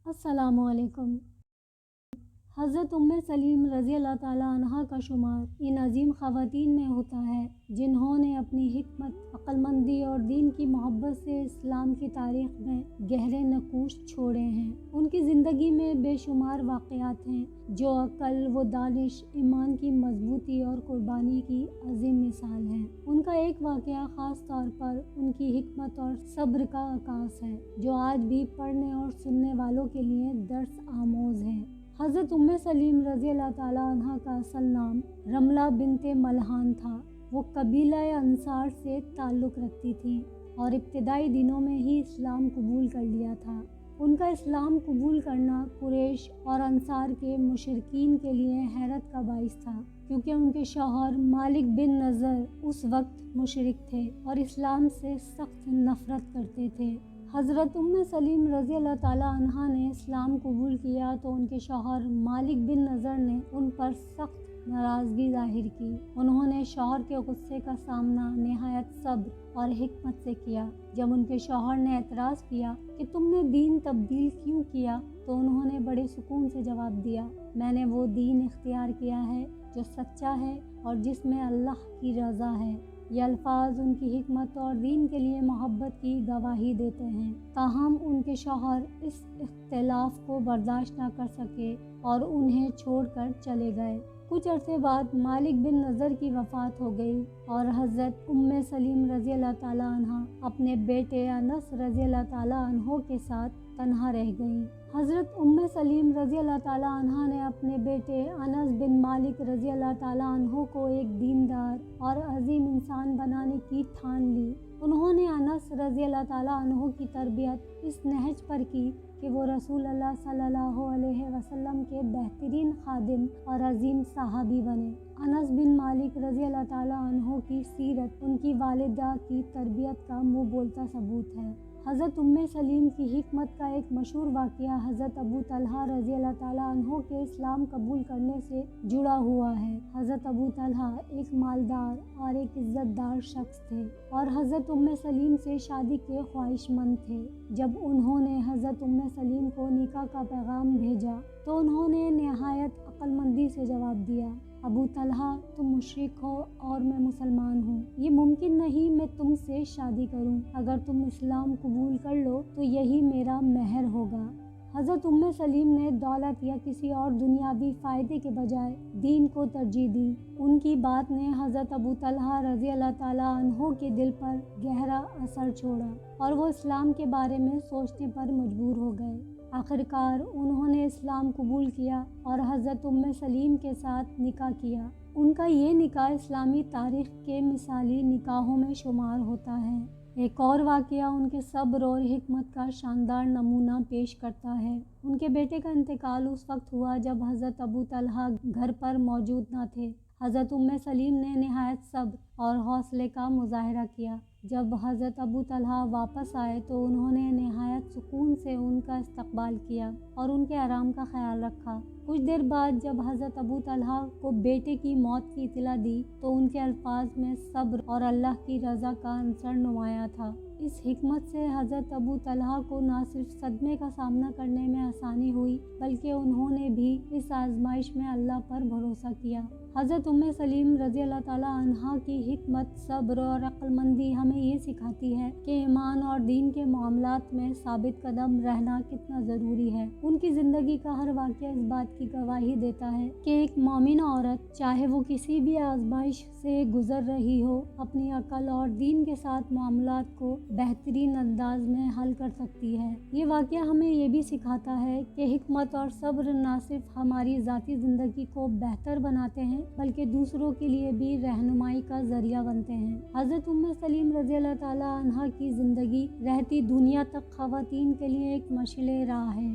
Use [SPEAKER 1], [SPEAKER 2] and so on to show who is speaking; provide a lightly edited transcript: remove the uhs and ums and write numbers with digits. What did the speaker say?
[SPEAKER 1] अस्सलामु अलैकुम। हज़रत उम्मे सलीम रज़ी अल्लाह ताला अन्हा का शुमार इन अजीम ख़वातीन में होता है जिन्होंने अपनी हिकमत, अक्लमंदी और दीन की मोहब्बत से इस्लाम की तारीख़ में गहरे नक़ूश छोड़े हैं। उनकी ज़िंदगी में बेशुमार वाक़यात हैं जो अक़ल व दानिश, ईमान की मजबूती और क़ुरबानी की अजीम मिसाल हैं। उनका एक वाक़या ख़ास तौर पर उनकी हिकमत और सब्र का अकास है जो आज भी पढ़ने और सुनने वालों के लिए दर्स आमोज़ है। हज़रत उम्मे सलीम रज़ी अल्लाह ताला अन्हा का असल नाम रमला बिनते मलहान था। वो कबीला अंसार से ताल्लुक़ रखती थी और इब्तिदाई दिनों में ही इस्लाम कबूल कर लिया था। उनका इस्लाम कबूल करना कुरैश और अंसार के मुशरिकीन के लिए हैरत का बाइस था, क्योंकि उनके शौहर मालिक बिन नज़र उस वक्त मुशरिक थे और इस्लाम से सख्त नफ़रत करते थे। हज़रत उम्मे सलीम रज़ी अल्लाह ताला अन्हा ने इस्लाम कबूल किया तो उनके शौहर मालिक बिन नज़र ने उन पर सख्त नाराज़गी ज़ाहिर की। उन्होंने शौहर के गुस्से का सामना नहायत सब्र और हिकमत से किया। जब उनके शौहर ने एतराज़ किया कि तुमने दीन तब्दील क्यों किया, तो उन्होंने बड़े सुकून से जवाब दिया, मैंने वो दीन इख्तियार किया है जो सच्चा है और जिसमें अल्लाह की रज़ा है। ये अल्फाज उनकी हिकमत और दीन के लिए मोहब्बत की गवाही देते हैं। ताहम उनके शौहर इस इख्तिलाफ को बर्दाश्त न कर सके और उन्हें छोड़कर चले गए। कुछ अरसे बाद मालिक बिन नज़र की वफ़ात हो गई और हज़रत उम्मे सलीम रज़ी अल्लाह ताला अन्हा अपने बेटे अनस रज़ी अल्लाह ताला अन्हो के साथ तन्हा रह गईं। हज़रत उम्मे सलीम रज़ी अल्लाह ताला अन्हा ने अपने बेटे अनस बिन मालिक रज़ी अल्लाह ताला अन्हो को एक दीनदार और अजीम इंसान बनाने की ठान ली। उन्होंने अनस रज़ी अल्लाह ताला अन्हो की तरबियत इस नहज पर की कि वो रसूल अल्लाह सल्लल्लाहु अलैहि वसल्लम के बेहतरीन खादिम और अजीम सहाबी बने। अनस बिन मालिक रज़ी अल्लाह ताला अन्हो की सीरत उनकी वालिदा की तरबियत का मुँह बोलता सबूत है। हज़रत उम्मे सलीम की हिकमत का एक मशहूर वाक़या हज़रत अबू तलहा रज़ी अल्लाह ताला अन्हो के इस्लाम कबूल करने से जुड़ा हुआ है। हज़रत अबू तलहा एक मालदार और एक इज़्ज़तदार शख्स थे और हज़रत उम्मे सलीम से शादी के ख्वाहिशमंद थे। जब उन्होंने हज़रत उम्मे सलीम को निकाह का पैगाम भेजा तो उन्होंने नहायत अक्लमंदी से जवाब दिया, अबू तलहा तुम मुशरिक हो और मैं मुसलमान हूँ, ये मुमकिन नहीं मैं तुमसे शादी करूँ। अगर तुम इस्लाम कबूल कर लो तो यही मेरा महर होगा। हज़रत उम्मे सलीम ने दौलत या किसी और दुनियावी फ़ायदे के बजाय दीन को तरजीह दी। उनकी बात ने हज़रत अबू तलहा रज़ी अल्लाह ताला अन्हो के दिल पर गहरा असर छोड़ा और वो इस्लाम के बारे में सोचने पर मजबूर हो गए। आखिरकार उन्होंने इस्लाम कबूल किया और हज़रत उम्मे सलीम के साथ निकाह किया। उनका ये निकाह इस्लामी तारीख़ के मिसाली निकाहों में शुमार होता है। एक और वाक़या उनके सब्र और हिकमत का शानदार नमूना पेश करता है। उनके बेटे का इंतकाल उस वक्त हुआ जब हज़रत अबू तलहा घर पर मौजूद न थे। हज़रत उम्मे सलीम ने नहायत सब्र और हौसले का मुज़ाहरा किया। जब हज़रत अबू तलहा वापस आए तो उन्होंने नहायत सुकून से उनका इस्तकबाल किया और उनके आराम का ख्याल रखा। कुछ देर बाद जब हज़रत अबू तलहा को बेटे की मौत की इत्तला दी तो उनके अल्फाज में सब्र और अल्लाह की रज़ा का अंसर नुमाया था। इस हिकमत से हज़रत अबू तलहा को न सिर्फ सदमे का सामना करने में आसानी हुई बल्कि उन्होंने भी इस आजमाइश में अल्लाह पर भरोसा किया। हज़रत उम्मे सलीम रज़ी अल्लाह ताला अन्हा की हिकमत, सब्र और अक्लमंदी हमें ये सिखाती है कि ईमान और दीन के मामलात में साबित कदम रहना कितना ज़रूरी है। उनकी ज़िंदगी का हर वाक़या इस बात की गवाही देता है कि एक मोमिना औरत चाहे वो किसी भी आजमाइश से गुज़र रही हो, अपनी अकल और दीन के साथ मामलात को बेहतरीन अंदाज में हल कर सकती है। ये वाक़या हमें ये भी सिखाता है कि हिकमत और सब्र न सिर्फ हमारी ज़ाती ज़िंदगी को बेहतर बनाते हैं बल्कि दूसरों के लिए भी रहनुमाई का ज़रिया बनते हैं। हज़रत उम्मे सलीम रज़ी अल्लाह ताला अन्हा की ज़िंदगी रहती दुनिया तक ख़वातीन के लिए एक मशाल राह है।